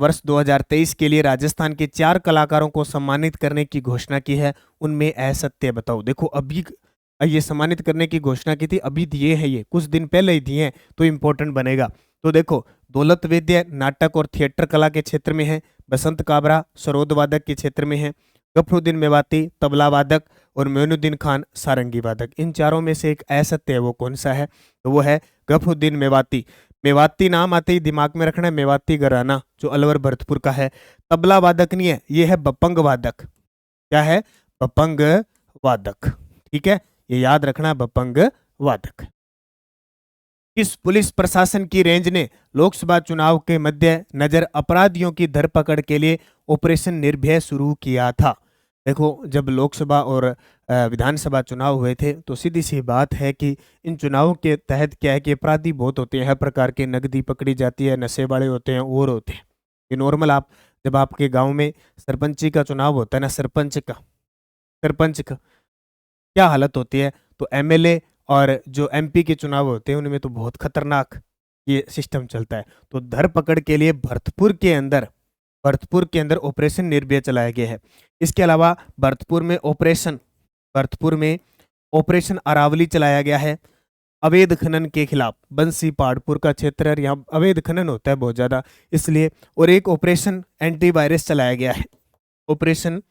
वर्ष 2023 के लिए राजस्थान के 4 कलाकारों को सम्मानित करने की घोषणा की है, उनमें असत्य बताओ। देखो अभी ये सम्मानित करने की घोषणा की थी, अभी दिए हैं, ये कुछ दिन पहले ही दिए हैं, तो इंपॉर्टेंट बनेगा। तो देखो दौलत वैद्य नाटक और थिएटर कला के क्षेत्र में है, बसंत काबरा सरोद वादक के क्षेत्र में है, गफरुद्दीन मेवाती तबला वादक और मोइनुद्दीन खान सारंगी वादक। इन चारों में से एक असत्य है, वो कौन सा है? तो वो है गफरुद्दीन मेवाती। मेवाती नाम आते ही दिमाग में रखना है मेवाती घराना जो अलवर भरतपुर का है। तबला वादक नहीं है, ये है बपंग वादक। क्या है? बपंग वादक। ठीक है, ये याद रखना, बपंग वादक। किस पुलिस प्रशासन की रेंज ने लोकसभा चुनाव के मध्य नजर अपराधियों की धरपकड़ के लिए ऑपरेशन निर्भय शुरू किया था? देखो जब लोकसभा और विधानसभा चुनाव हुए थे तो सीधी सी बात है कि इन चुनावों के तहत क्या है कि अपराधी बहुत होते हैं, हर प्रकार के नकदी पकड़ी जाती है, नशे वाले होते हैं और होते हैं। ये नॉर्मल। आप जब आपके गांव में सरपंची का चुनाव होता है ना, सरपंच का क्या हालत होती है, तो एमएलए और जो एमपी के चुनाव होते हैं उनमें तो बहुत खतरनाक ये सिस्टम चलता है। तो धरपकड़ के लिए भरतपुर के अंदर ऑपरेशन निर्भय चलाया गया है। इसके अलावा भरतपुर में ऑपरेशन अरावली चलाया गया है अवैध खनन के खिलाफ। बंसी पहाड़पुर का क्षेत्र है, यहाँ अवैध खनन होता है बहुत ज्यादा इसलिए। और एक ऑपरेशन एंटीवायरस चलाया गया है, ऑपरेशन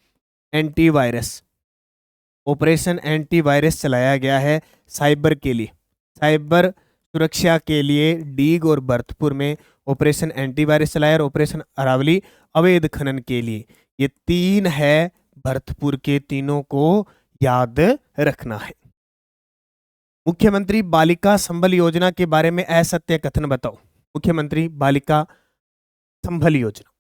एंटीवायरस चलाया गया है साइबर के लिए, साइबर सुरक्षा के लिए। डीग और भरतपुर में ऑपरेशन एंटीवायरस चलाया और ऑपरेशन अरावली अवैध खनन के लिए। ये 3 है भरतपुर के, तीनों को याद रखना है। मुख्यमंत्री बालिका संबल योजना के बारे में असत्य कथन बताओ। मुख्यमंत्री बालिका संबल योजना,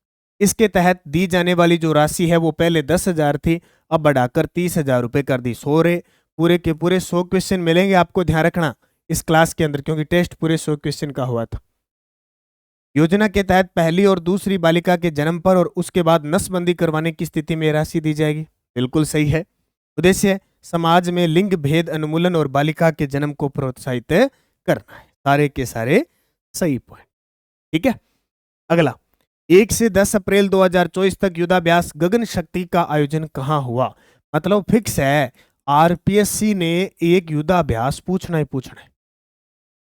इसके तहत दी जाने वाली जो राशि है वो पहले 10,000 थी, अब बढ़ाकर 30,000 रुपए कर दी। पूरे के पूरे 100 क्वेश्चन मिलेंगे आपको, ध्यान रखना इस क्लास के अंदर, क्योंकि टेस्ट पूरे 100 क्वेश्चन का हुआ था। योजना के तहत पहली और दूसरी बालिका के जन्म पर और उसके बाद नसबंदी करवाने की स्थिति में राशि दी जाएगी। बिल्कुल सही है। उद्देश्य समाज में लिंग भेद उन्मूलन और बालिका के जन्म को प्रोत्साहित करना है। सारे के सारे सही पॉइंट। ठीक है, अगला 1 से 10 अप्रैल 2024 तक युद्धाभ्यास गगन शक्ति का आयोजन कहां हुआ? मतलब फिक्स है, आरपीएससी ने एक युद्धाभ्यास पूछना ही पूछना है।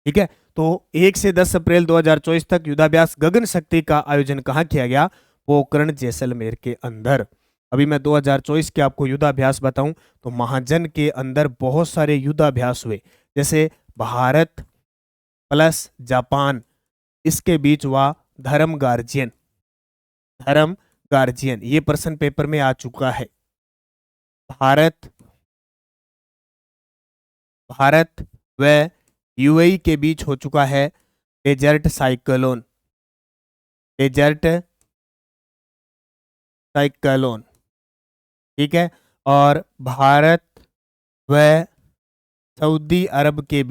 ठीक है, तो 1 से 10 अप्रैल 2024 तक युद्धाभ्यास गगन शक्ति का आयोजन कहां किया गया? पोखरण जैसलमेर के अंदर। अभी मैं 2024 के आपको युद्धाभ्यास बताऊं तो महाजन के अंदर बहुत सारे युद्धाभ्यास हुए, जैसे भारत प्लस जापान, इसके बीच हुआ धर्म गार्जियन, ये प्रश्न पेपर में आ चुका है। भारत व यूएई के बीच हो चुका है डेजर्ट साइक्लोन, ठीक है। और भारत व सऊदी अरब के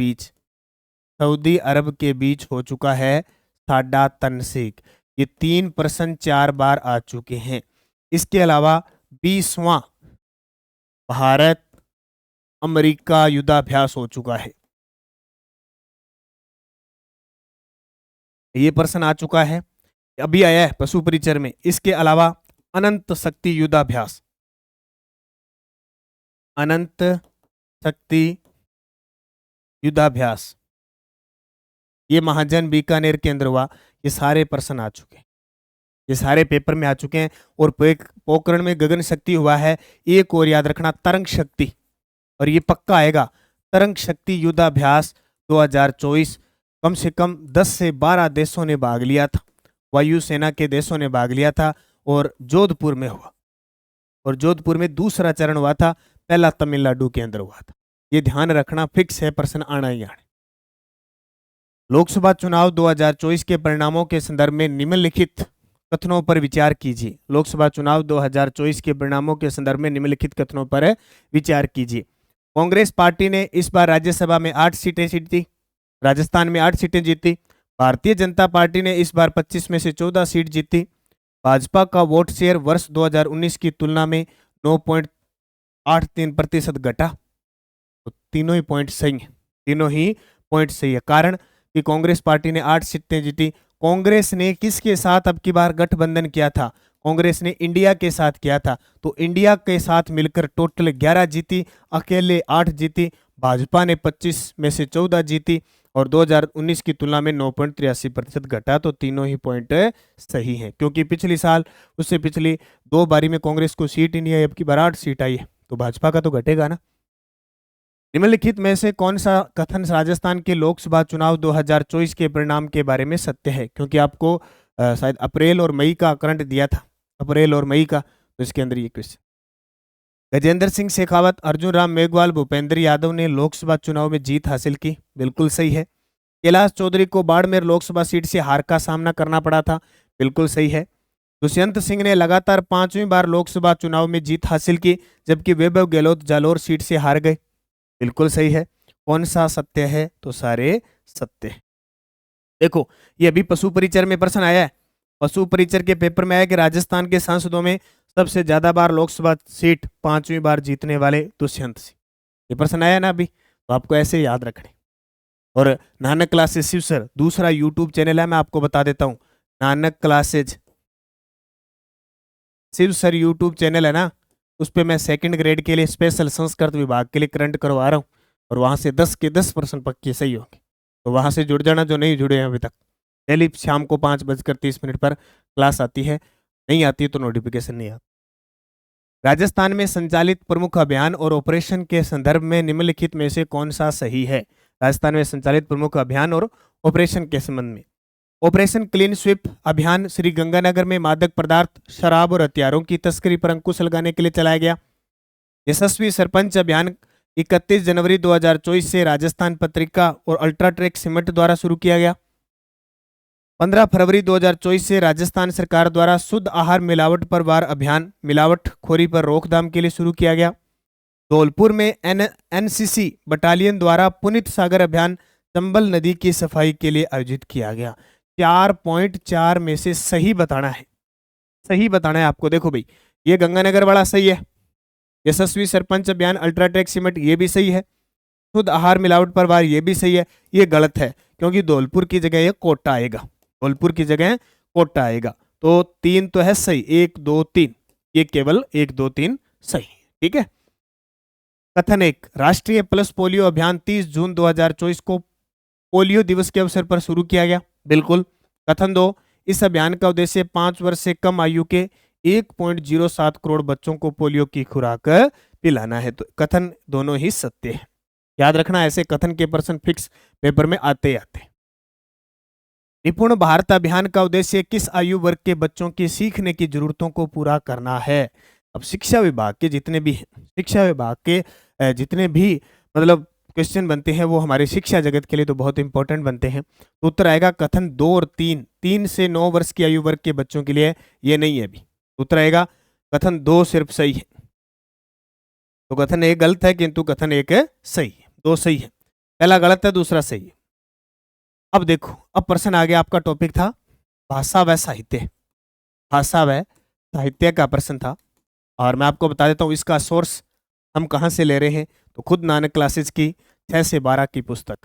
बीच हो चुका है साडा तनसीक। ये 3 प्रश्न 4 बार आ चुके हैं। इसके अलावा 20वां भारत अमेरिका युद्धाभ्यास हो चुका है, ये प्रश्न आ चुका है, अभी आया है पशु परिचर में। इसके अलावा अनंत शक्ति युद्धाभ्यास, ये महाजन बीकानेर के अंदर हुआ। ये सारे प्रश्न आ चुके हैं, ये सारे पेपर में आ चुके हैं। और पोखरण में गगन शक्ति हुआ है। एक और याद रखना, तरंग शक्ति, और ये पक्का आएगा, तरंग शक्ति युद्धाभ्यास 2024। कम से कम 10 से 12 देशों ने भाग लिया था, वायुसेना के देशों ने भाग लिया था, और जोधपुर में हुआ। और जोधपुर में दूसरा चरण हुआ था, पहला तमिलनाडु के अंदर हुआ था। ये ध्यान रखना, फिक्स है, प्रश्न आना ही आना। लोकसभा चुनाव 2024 के परिणामों के संदर्भ में निम्नलिखित कथनों पर विचार कीजिए। लोकसभा चुनाव 2024 के परिणामों के संदर्भ में निम्नलिखित कथनों पर विचार कीजिए। कांग्रेस पार्टी ने इस बार राज्यसभा में 8 सीटें जीती, राजस्थान में 8 सीटें जीती। भारतीय जनता पार्टी ने इस बार 25 में से 14 सीट जीती। भाजपा का वोट शेयर वर्ष 2019 की तुलना में 9.83% घटा। तो तीनों ही पॉइंट सही है, कारण कि कांग्रेस पार्टी ने 8 सीटें जीती कांग्रेस ने किसके साथ अब की बार गठबंधन किया था? कांग्रेस ने इंडिया के साथ किया था। तो इंडिया के साथ मिलकर टोटल 11 जीती, अकेले 8 जीती। भाजपा ने 25 में से 14 जीती और 2019 की तुलना में 9.83% घटा। तो तीनों ही पॉइंट सही हैं, क्योंकि पिछली साल उससे पिछली 2 बारी में कांग्रेस को सीट ही नहीं आई, अब की बार 8 सीट आई है, तो भाजपा का तो घटेगा ना। निम्नलिखित में से कौन सा कथन राजस्थान के लोकसभा चुनाव 2024 के परिणाम के बारे में सत्य है? क्योंकि आपको शायद अप्रैल और मई का करंट दिया था, अप्रैल और मई का, तो इसके अंदर ये क्वेश्चन। गजेंद्र सिंह शेखावत, अर्जुन राम मेघवाल, भूपेंद्र यादव ने लोकसभा चुनाव में जीत हासिल की, बिल्कुल सही है। कैलाश चौधरी को बाड़मेर लोकसभा सीट से हार का सामना करना पड़ा था, बिल्कुल सही है। दुष्यंत सिंह ने लगातार 5वीं बार लोकसभा चुनाव में जीत हासिल की, जबकि वैभव गहलोत जालोर सीट से हार गए, बिल्कुल सही है। कौन सा सत्य है? तो सारे सत्य है। देखो, ये अभी पशु परिचर में प्रश्न आया है, पशु परिचर के पेपर में आया कि राजस्थान के सांसदों में सबसे ज्यादा बार लोकसभा सीट 5वीं बार जीतने वाले दुष्यंत सिंह, ये प्रश्न आया ना अभी, तो आपको ऐसे याद रखने। और नानक क्लासेज शिव सर दूसरा यूट्यूब चैनल है, मैं आपको बता देता हूं, Nanak classes Shiv sir YouTube channel है ना, उस पर मैं 2nd ग्रेड के लिए स्पेशल संस्कृत विभाग के लिए करंट करवा रहा हूँ, और वहां से 10 के 10 प्रश्न पक्के सही होंगे, तो वहां से जुड़ जाना जो नहीं जुड़े हैं अभी तक। डेली शाम को 5:30 पर क्लास आती है, नहीं आती तो नोटिफिकेशन नहीं आता। राजस्थान में संचालित प्रमुख अभियान और ऑपरेशन के संदर्भ में निम्नलिखित में से कौन सा सही है? राजस्थान में संचालित प्रमुख अभियान और ऑपरेशन के संबंध में, ऑपरेशन क्लीन स्वीप अभियान श्री गंगानगर में मादक पदार्थ, शराब और हथियारों की तस्करी पर अंकुश लगाने के लिए चलाया गया। यशस्वी सरपंच अभियान 31 जनवरी 2024 से राजस्थान पत्रिका और अल्ट्राट्रेक सीमेंट द्वारा शुरू किया गया। 15 फरवरी 2024 से राजस्थान सरकार द्वारा शुद्ध आहार मिलावट पर वार अभियान मिलावटखोरी पर रोकथाम के लिए शुरू किया गया। धौलपुर में एनसीसी बटालियन द्वारा पुनीत सागर अभियान चंबल नदी की सफाई के लिए आयोजित किया गया। 4.4 में से सही बताना है, सही बताना है आपको। देखो भाई, ये गंगानगर वाला सही है, यशस्वी सरपंच अभियान अल्ट्राटेक सीमेंट ये भी सही है, शुद्ध आहार मिलावट पर वार ये भी सही है। ये गलत है, क्योंकि धौलपुर की जगह ये कोटा आएगा, धौलपुर की जगह कोटा आएगा। तो 3 तो है सही, 1 2 3, ये केवल 1 2 3 सही, ठीक है। कथन 1, राष्ट्रीय पल्स पोलियो अभियान 30 जून 2024 को पोलियो दिवस के अवसर पर शुरू किया गया, बिल्कुल। कथन 2, इस अभियान का उद्देश्य 5 वर्ष से कम आयु के 1.07 करोड़ बच्चों को पोलियो की खुराक पिलाना है। तो कथन दोनों ही सत्य है, याद रखना, ऐसे कथन के प्रश्न फिक्स पेपर में आते ही आते। निपुण भारत अभियान का उद्देश्य किस आयु वर्ग के बच्चों की सीखने की जरूरतों को पूरा करना है? अब शिक्षा विभाग के जितने भी शिक्षा विभाग के जितने भी मतलब क्वेश्चन बनते हैं वो हमारे शिक्षा जगत के लिए तो बहुत इंपॉर्टेंट बनते हैं। तो उत्तर आएगा कथन 2 और 3, 3 से 9 वर्ष की आयु वर्ग के बच्चों के लिए ये नहीं है अभी। उत्तर आएगा कथन 2 सिर्फ सही है, तो कथन 1 गलत है किंतु कथन 1 सही है, 2 सही है। पहला गलत है, दूसरा सही है। अब देखो, अब प्रश्न आ गया, आपका टॉपिक था भाषा व साहित्य, भाषा व साहित्य का प्रश्न था। और मैं आपको बता देता हूँ इसका सोर्स हम कहाँ से ले रहे हैं। तो खुद नानक क्लासेज की 6 से 12 की पुस्तक,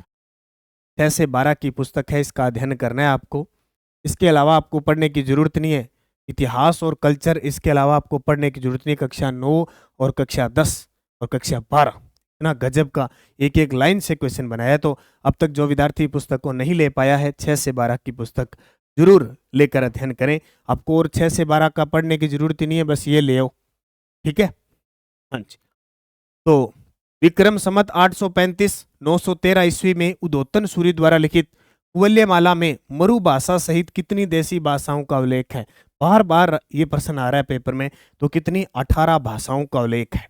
6 से 12 की पुस्तक है, इसका अध्ययन करना है आपको। इसके अलावा आपको पढ़ने की जरूरत नहीं है इतिहास और कल्चर, इसके अलावा आपको पढ़ने की जरूरत नहीं कक्षा 9 और कक्षा 10 और कक्षा 12। इतना गजब का एक एक लाइन से क्वेश्चन बनाया है। तो अब तक जो विद्यार्थी पुस्तक को नहीं ले पाया है, 6 से 12 की पुस्तक जरूर लेकर अध्ययन करें। आपको और 6 से 12 का पढ़ने की जरूरत ही नहीं है, बस ये ले आओ, ठीक है। हाँ जी। तो विक्रम संवत 835 913 ईस्वी में उद्योतन सूरी द्वारा लिखित कुवल्यमाला में मरु भाषा सहित कितनी देसी भाषाओं का उल्लेख है? बार बार ये प्रश्न आ रहा है पेपर में। तो कितनी? 18 भाषाओं का उल्लेख है।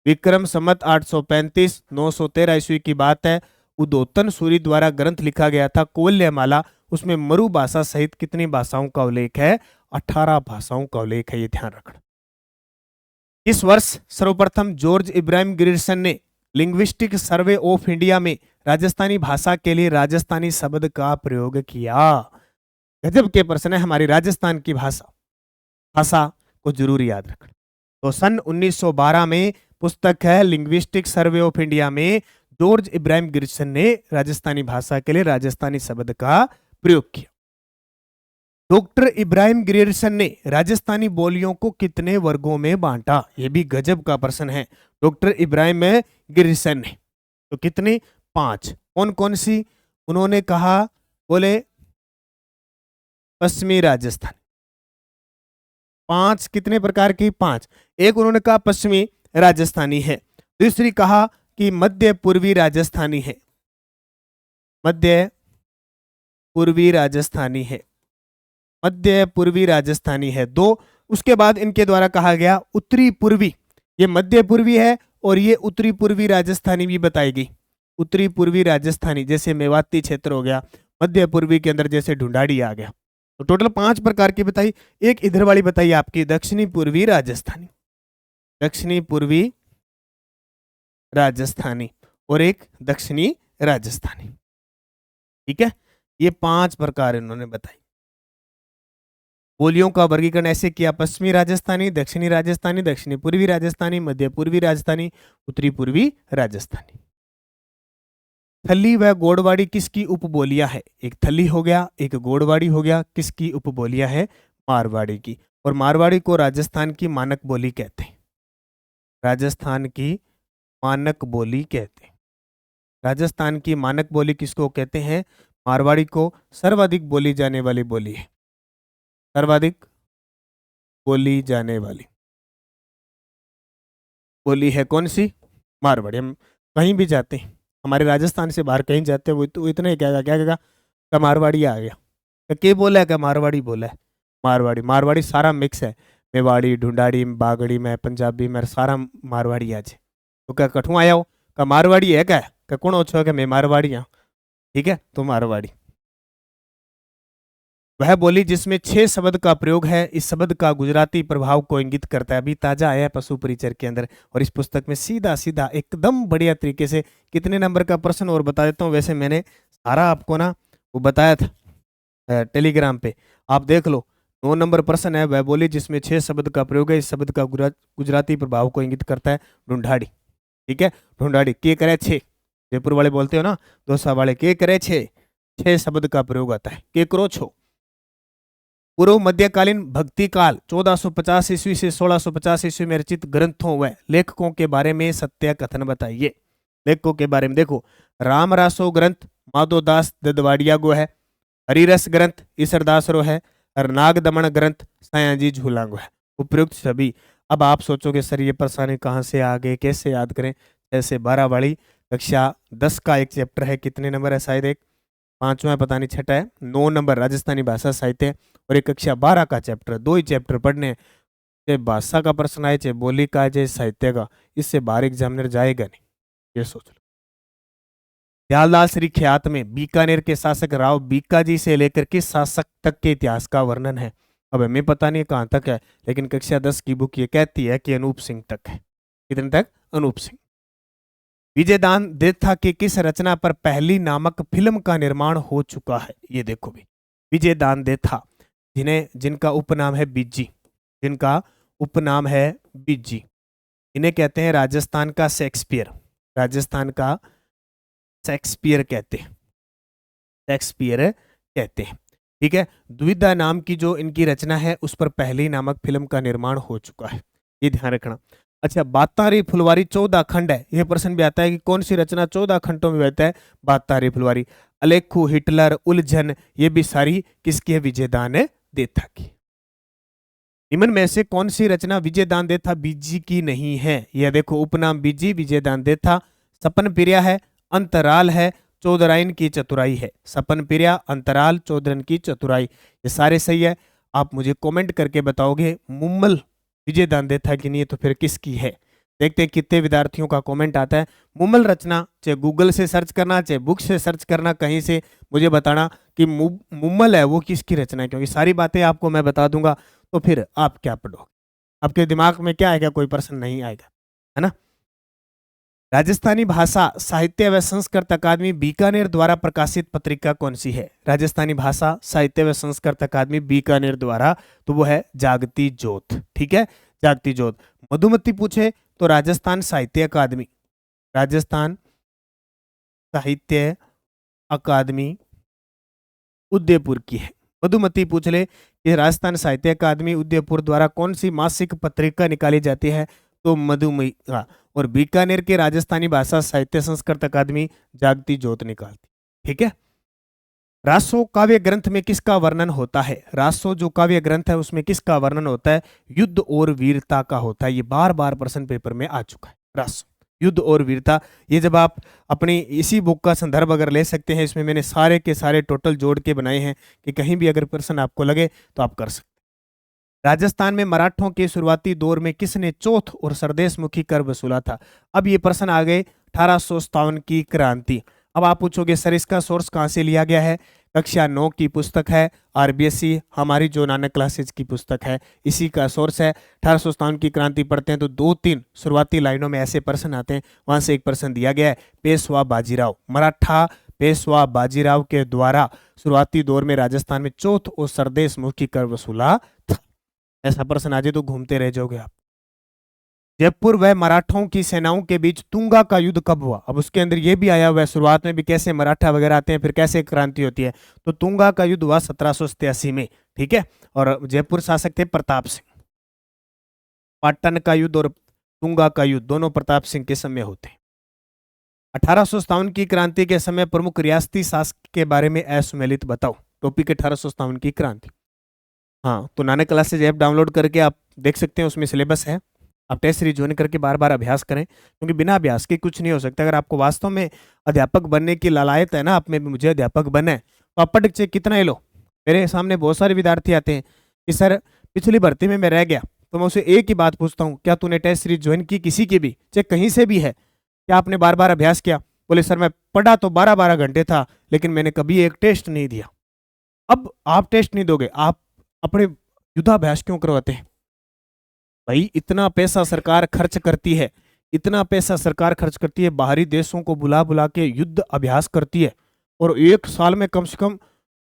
विक्रम संवत 835 913 ईस्वी की बात है। उद्योतन सूरी द्वारा ग्रंथ लिखा गया था कुवल्यमाला, उसमें मरु भाषा सहित कितनी भाषाओं का उल्लेख है? 18 भाषाओं का उल्लेख है, ये ध्यान रखना। इस वर्ष सर्वप्रथम जॉर्ज इब्राहिम ग्रियर्सन ने लिंग्विस्टिक सर्वे ऑफ इंडिया में राजस्थानी भाषा के लिए राजस्थानी शब्द का प्रयोग किया। गजब के प्रश्न है हमारी राजस्थान की भाषा को जरूर याद रखना। तो सन 1912 में पुस्तक है लिंग्विस्टिक सर्वे ऑफ इंडिया में जॉर्ज इब्राहिम ग्रियर्सन ने राजस्थानी भाषा के लिए राजस्थानी शब्द का प्रयोग किया। डॉक्टर इब्राहिम ग्रियर्सन ने राजस्थानी बोलियों को कितने वर्गों में बांटा? ये भी गजब का प्रश्न है। डॉक्टर इब्राहिम ग्रियर्सन ने तो कितने? 5। कौन कौन सी? उन्होंने कहा, बोले पश्चिमी राजस्थान। 5 कितने प्रकार की? 5। एक उन्होंने कहा पश्चिमी राजस्थानी है, दूसरी कहा कि मध्य पूर्वी राजस्थानी है, मध्य पूर्वी राजस्थानी है, मध्य पूर्वी राजस्थानी है 2। उसके बाद इनके द्वारा कहा गया उत्तरी पूर्वी, ये मध्य पूर्वी है और ये उत्तरी पूर्वी राजस्थानी भी बताई गई। उत्तरी पूर्वी राजस्थानी जैसे मेवाती क्षेत्र हो गया, मध्य पूर्वी के अंदर जैसे ढूंढाड़ी आ गया। तो टोटल 5 प्रकार की बताई। एक इधर वाली बताई आपकी दक्षिणी पूर्वी राजस्थानी, दक्षिणी पूर्वी राजस्थानी और एक दक्षिणी राजस्थानी। ठीक है, ये 5 प्रकार इन्होंने बताई। बोलियों का वर्गीकरण ऐसे किया: पश्चिमी राजस्थानी, दक्षिणी राजस्थानी, दक्षिणी पूर्वी राजस्थानी, मध्य पूर्वी राजस्थानी, उत्तरी पूर्वी राजस्थानी। थली व गोड़वाड़ी किसकी उपबोलियां है? एक थली हो गया, एक गोड़वाड़ी हो गया, किसकी उपबोलियां है? मारवाड़ी की। और मारवाड़ी को राजस्थान की मानक बोली कहते हैं, राजस्थान की मानक बोली कहते हैं। राजस्थान की मानक बोली किसको कहते हैं? मारवाड़ी को सर्वाधिक बोली जाने वाली बोली है, सर्वाधिक बोली जाने वाली बोली है कौन सी? मारवाड़ी। हम कहीं भी जाते हैं, हमारे राजस्थान से बाहर कहीं जाते हैं, वो तो इतना ही कहेगा, क्या कहेगा? का मारवाड़ी आ गया। क्या बोला है? क्या मारवाड़ी बोला है? मारवाड़ी। मारवाड़ी सारा मिक्स है, मेवाड़ी, ढूंढाड़ी, बागड़ी में, पंजाबी में, सारा मारवाड़ी आज। तो क्या कठुआ आया हो? का मारवाड़ी है क्या कौन ओछो है? क्या मैं मारवाड़ी हाँ। ठीक है, तो मारवाड़ी वह बोली जिसमें 6 शब्द का प्रयोग है। इस शब्द का गुजराती प्रभाव को इंगित करता है। अभी ताजा आया है पशु परिचर के अंदर, और इस पुस्तक में सीधा सीधा एकदम बढ़िया तरीके से कितने नंबर का प्रश्न और बता देता हूँ। वैसे मैंने सारा आपको ना वो बताया था टेलीग्राम पे, आप देख लो। 9 नंबर प्रश्न है, वह बोली जिसमें 6 शब्द का प्रयोग है। इस शब्द का गुजराती प्रभाव को इंगित करता है। ढूंढाड़ी। ठीक है, ढूंढाड़ी के करे 6, जयपुर वाले बोलते हो ना, दोसा वाले के करे 6 शब्द का प्रयोग आता है। के करो छो। पूर्व मध्यकालीन भक्ति काल 1450 ईस्वी से 1650 ईस्वी में रचित ग्रंथों व लेखकों के बारे में सत्य कथन बताइए। लेखकों के बारे में देखो, रामरासो ग्रंथ माधोदास ददवाडिया गो है, हरिरस ग्रंथ ईसरदास रो है, और नागदमन ग्रंथ सयाजी झूलांगो है। उपयुक्त सभी। अब आप सोचोगे सर ये परेशानी कहाँ से आ गए, कैसे याद करें? जैसे 12 वाली कक्षा 10 का एक चैप्टर है, कितने नंबर है? शायद एक 5वां पता नहीं, छठा है, 9 नंबर राजस्थानी भाषा साहित्य, और एक कक्षा 12 का चैप्टर। 2 ही चैप्टर पढ़ने, चाहे भाषा का प्रश्न आए, चाहे बोली का, चाहे साहित्य का, इससे बाहर एग्जामिनर जाएगा नहीं, ये सोच लो। दयालदास श्री ख्यात में बीकानेर के शासक राव बीकाजी से लेकर किस शासक तक के इतिहास का वर्णन है? अब हमें पता नहीं कहां तक है, लेकिन कक्षा 10 की बुक ये कहती है कि अनूप सिंह तक है। कितने तक? अनूप सिंह। विजयदान देथा की किस रचना पर पहली नामक फिल्म का निर्माण हो चुका है? ये देखो भी, विजयदान देथा, जिनका उपनाम है बिज्जी, जिनका उपनाम है बिज्जी, इन्हें कहते हैं राजस्थान का शेक्सपियर, राजस्थान का शेक्सपियर कहते हैं, शेक्सपियर कहते हैं। ठीक है, द्विधा नाम की जो इनकी रचना है उस पर पहली नामक फिल्म का निर्माण हो चुका है, ये ध्यान रखना। अच्छा, बातारी फुलवारी 14 खंड है, यह प्रश्न भी आता है कि कौन सी रचना 14 खंडों में बहता है? बातारी फुलवारी। अलेखू, हिटलर, उलझन, ये भी सारी किसकी है? विजयदान देथा की। निम्न में से कौन सी रचना विजयदान देथा बीजी की नहीं है? यह देखो, उपनाम बीजी, विजयदान देथा, सपन प्रिया है, अंतराल है, चौधराइन की चतुराई है। सपन प्रिया, अंतराल, चौधराइन की चतुराई, ये सारे सही है। आप मुझे कमेंट करके बताओगे मुम्मल विजयदान देथा की नहीं है तो फिर किसकी है? देखते हैं कितने विद्यार्थियों का कमेंट आता है। मुम्मल रचना चाहे गूगल से सर्च करना, चाहे बुक से सर्च करना, कहीं से मुझे बताना कि मुम्मल है वो किसकी रचना है, क्योंकि सारी बातें आपको मैं बता दूंगा तो फिर आप क्या पढ़ोगे? आपके दिमाग में क्या आएगा? कोई प्रश्न नहीं आएगा, है ना। राजस्थानी भाषा साहित्य व संस्कृत अकादमी बीकानेर द्वारा प्रकाशित पत्रिका कौन सी है? राजस्थानी भाषा साहित्य व संस्कृत अकादमी बीकानेर द्वारा, तो वो है जागती ज्योत। ठीक है, जागती ज्योत। मधुमती पूछे तो राजस्थान साहित्य अकादमी, राजस्थान साहित्य अकादमी उदयपुर की है। मधुमती पूछ ले कि राजस्थान साहित्य अकादमी उदयपुर द्वारा कौन सी मासिक पत्रिका निकाली जाती है, तो मधुमिता। और बीकानेर के राजस्थानी भाषा साहित्य संस्कृत अकादमी जागती ज्योत निकालती। ठीक है। रासो काव्य ग्रंथ में किसका वर्णन होता है? रासो जो काव्य ग्रंथ है उसमें किसका वर्णन होता है? युद्ध और वीरता का होता है। ये बार बार प्रश्न पेपर में आ चुका है। रासो, युद्ध और वीरता। ये जब आप अपनी इसी बुक का संदर्भ अगर ले सकते हैं, इसमें मैंने सारे के सारे टोटल जोड़ के बनाए हैं कि कहीं भी अगर प्रश्न आपको लगे तो आप कर सकते। राजस्थान में मराठों के शुरुआती दौर में किसने चौथ और सरदेशमुखी कर वसूला था? अब ये प्रश्न आ गए 1857 की क्रांति। अब आप पूछोगे सर इसका सोर्स कहाँ से लिया गया है? कक्षा 9 की पुस्तक है, आरबीएससी हमारी जो नानक क्लासेज की पुस्तक है, इसी का सोर्स है। 1857 की क्रांति पढ़ते हैं तो 2-3 शुरुआती लाइनों में ऐसे प्रश्न आते हैं, वहां से एक प्रश्न दिया गया है। पेशवा बाजीराव, मराठा पेशवा बाजीराव के द्वारा शुरुआती दौर में राजस्थान में चौथ और सरदेशमुखी कर वसूला था। ऐसा प्रश्न आ जाए तो घूमते रह जाओगे आप। जयपुर व मराठों की सेनाओं के बीच तुंगा का युद्ध कब हुआ? अब उसके अंदर यह भी आया हुआ है, शुरुआत में भी कैसे मराठा वगैरह आते हैं, फिर कैसे क्रांति होती है। तो तुंगा का युद्ध हुआ 1787 में। ठीक है। और जयपुर शासक थे प्रताप सिंह। पाटन का युद्ध और तुंगा का युद्ध दोनों प्रताप सिंह के समय होते हैं। 1857 की क्रांति के समय प्रमुख रियासती शासक के बारे में असुमेलित बताओ। टॉपिक 1857 की क्रांति। हाँ, तो नानक क्लासेज ऐप डाउनलोड करके आप देख सकते हैं, उसमें सिलेबस है। आप टेस्ट सीरीज ज्वाइन करके बार बार अभ्यास करें, क्योंकि बिना अभ्यास के कुछ नहीं हो सकता। अगर आपको वास्तव में अध्यापक बनने की लालायत है ना, आप में भी मुझे अध्यापक बनना है, तो आप पढ़ चेक कितना ही लो। मेरे सामने बहुत सारे विद्यार्थी आते हैं कि सर पिछली भर्ती में मैं रह गया, तो मैं उसे एक ही बात पूछता हूँ, क्या तूने टेस्ट सीरीज ज्वाइन की किसी की भी, चाहे कहीं से भी है, क्या आपने बार बार अभ्यास किया? बोले सर मैं पढ़ा तो 12-12 घंटे था, लेकिन मैंने कभी एक टेस्ट नहीं दिया। अब आप टेस्ट नहीं दोगे, आप अपने युद्धाभ्यास क्यों करवाते हैं भाई? इतना पैसा सरकार खर्च करती है, इतना पैसा सरकार खर्च करती है, बाहरी देशों को बुला बुला के युद्ध अभ्यास करती है, और एक साल में कम से कम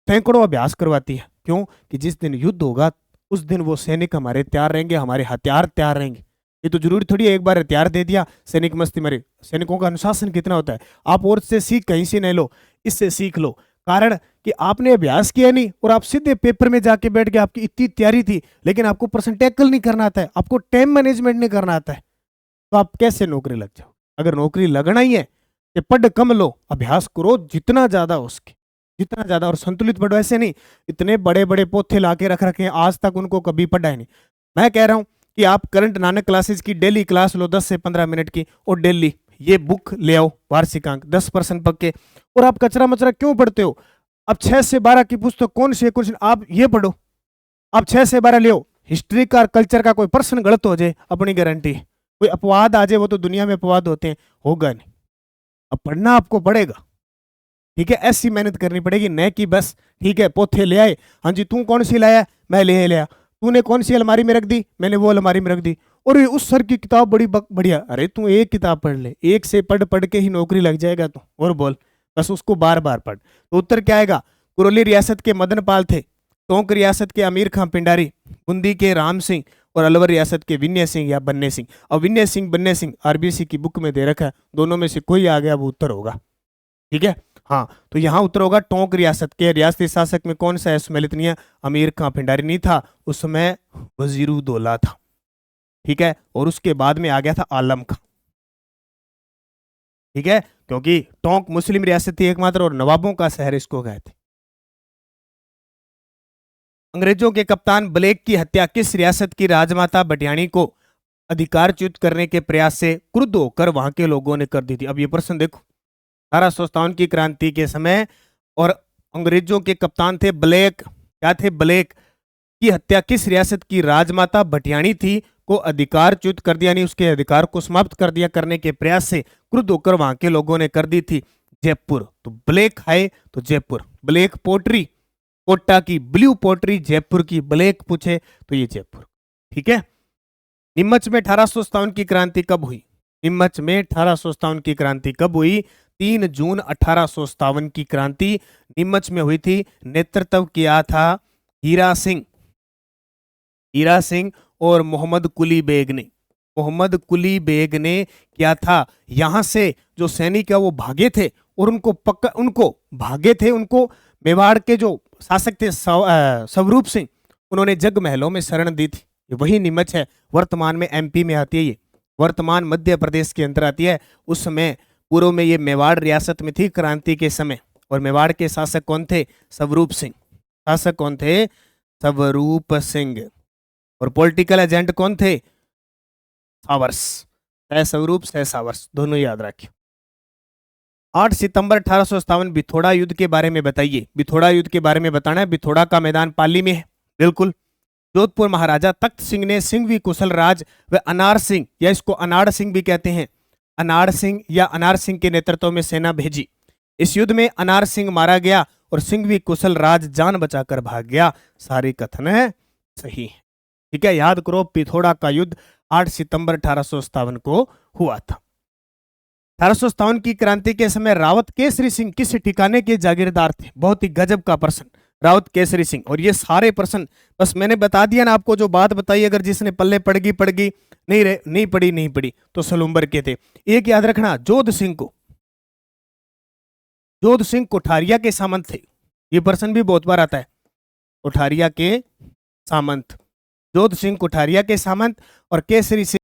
सैकड़ों अभ्यास करवाती है। क्यों? कि जिस दिन युद्ध होगा उस दिन वो सैनिक हमारे तैयार रहेंगे, हमारे हथियार तैयार रहेंगे। ये तो जरूरी थोड़ी है एक बार हथियार दे दिया सैनिक मस्ती मरे। सैनिकों का अनुशासन कितना होता है, आप और से सीख कहीं से नहीं लो, इससे सीख लो। कारण कि आपने अभ्यास किया नहीं और आप सीधे पेपर में जाके बैठ गए, आपकी इतनी तैयारी थी लेकिन आपको पर्सन टैकल नहीं करना आता है, आपको टाइम मैनेजमेंट नहीं करना आता है, तो आप कैसे नौकरी लग जाओ? अगर नौकरी लगना ही है तो पढ़ कम लो, अभ्यास करो जितना ज्यादा हो सके, जितना ज्यादा, और संतुलित पढ़ो। ऐसे नहीं इतने बड़े बड़े पोथे लाके रख रखे हैं, आज तक उनको कभी पढ़ा ही नहीं। मैं कह रहा हूं कि आप करंट नानक क्लासेस की डेली क्लास लो 10 से 15 मिनट की, और डेली ये बुक ले आओ, वार्षिकांक 10% पक्के। और आप कचरा मचरा क्यों पढ़ते हो? अब 6 से 12 की पुस्तक कौन सी है, कुछ आप ये पढ़ो। आप 6 से 12 ले आओ, हिस्ट्री का कल्चर का कोई प्रश्न गलत हो जाए, अपनी गारंटी, कोई अपवाद आ जाए, वो तो दुनिया में अपवाद होते हैं, होगा नहीं। अब पढ़ना आपको पड़ेगा। ठीक है, ऐसी मेहनत करनी पड़ेगी, न कि बस ठीक है पोथे ले आए, हाँ जी तू कौन सी लाया, मैं ले लिया, तूने कौन सी अलमारी में रख दी, मैंने वो अलमारी में रख दी, और उस सर की किताब बड़ी बढ़िया। अरे तू एक किताब पढ़ ले, एक से पढ़ पढ़ के ही नौकरी लग जाएगा तू, और बोल बस उसको बार बार पढ़। तो उत्तर क्या आएगा? कुरौली रियासत के मदन पाल थे, टोंक रियासत के अमीर खां पिंडारी, बूंदी के राम सिंह, और अलवर रियासत के विनय सिंह या बन्ने सिंह। अब विनय सिंह बन्ने सिंह आरबीसी की बुक में दे रखा है, दोनों में से कोई आ गया वो उत्तर होगा। ठीक है, हाँ तो यहाँ उत्तर होगा टोंक रियासत के रियासती शासक में कौन सा है सुमेलित नहीं है? अमीर खां पिंडारी नहीं था, उस समय वजीरुद्दौला था। ठीक है, और उसके बाद में आ गया था आलम खां। ठीक है, क्योंकि टोंक मुस्लिम रियासत थी एकमात्र, और नवाबों का शहर इसको गए थे। अंग्रेजों के कप्तान ब्लेक की हत्या किस रियासत की राजमाता भटियाणी को अधिकारच्युत करने के प्रयास से क्रुद्ध होकर वहां के लोगों ने कर दी थी? अब ये प्रश्न देखो, 1857 की क्रांति के समय, और अंग्रेजों के कप्तान थे ब्लेक। क्या थे? ब्लेक की हत्या किस रियासत की राजमाता भटियाणी थी को अधिकारच्युत कर दिया, यानी उसके अधिकार को समाप्त कर दिया करने के प्रयास से क्रुद्ध होकर वहां के लोगों ने कर दी थी? जयपुर। तो ब्लेक है तो जयपुर। ब्लेक पोट्री कोटा की, ब्लू पोट्री जयपुर की, ब्लेक पूछे तो ये जयपुर। ठीक है, नीमच में 1857 की क्रांति कब हुई? नीमच में 1857 की क्रांति कब हुई? 3 जून 1857 की क्रांति नीमच में हुई थी। नेतृत्व किया था हीरा सिंह, हीरा सिंह और मोहम्मद कुली बेग ने। मोहम्मद कुली बेग ने किया था। यहां से जो सैनिक है वो भागे थे, और उनको भागे थे, उनको मेवाड़ के जो शासक थे स्वरूप सिंह, उन्होंने जग महलों में शरण दी थी। ये वही नीमच है, वर्तमान में एमपी में आती है, ये वर्तमान मध्य प्रदेश के अंदर आती है। उस समय पूर्व में ये मेवाड़ रियासत में थी क्रांति के समय। और मेवाड़ के शासक कौन थे? स्वरूप सिंह। शासक कौन थे? स्वरूप सिंह। और पॉलिटिकल एजेंट कौन थे? सावर्स। सह स्वरूप सह सावर्स, दोनों याद रखिए। 8 सितंबर 1857 बिथोड़ा युद्ध के बारे में बताइए। बिथोड़ा युद्ध के बारे में बताना है। बिथोड़ा का मैदान पाली में है, बिल्कुल। जोधपुर महाराजा तख्त सिंह ने सिंघवी कुशल राज व अनार सिंह, या इसको अनाड़ सिंह भी कहते हैं, अनाड़ सिंह या अनार सिंह के नेतृत्व में सेना भेजी। इस युद्ध में अनार सिंह मारा गया और सिंघवी कुशल राज जान बचाकर भाग गया। सारी कथन है सही है, ठीक है। याद करो, पिथौरा का युद्ध 8 सितंबर 1857 को हुआ था। 1857 की क्रांति के समय रावत केसरी सिंह किस ठिकाने के जागीरदार थे? बहुत ही गजब का प्रश्न, रावत केसरी सिंह। और ये सारे प्रश्न बस मैंने बता दिया ना आपको, जो बात बताई, अगर जिसने पल्ले पड़ गई, नहीं पड़ी तो सलूम्बर के थे। एक याद रखना, जोध सिंह कोठारिया के सामंत थे। ये प्रश्न भी बहुत बार आता है, कोठारिया के सामंत। जोध सिंह कोठारिया के सामंत और केसरी सिंह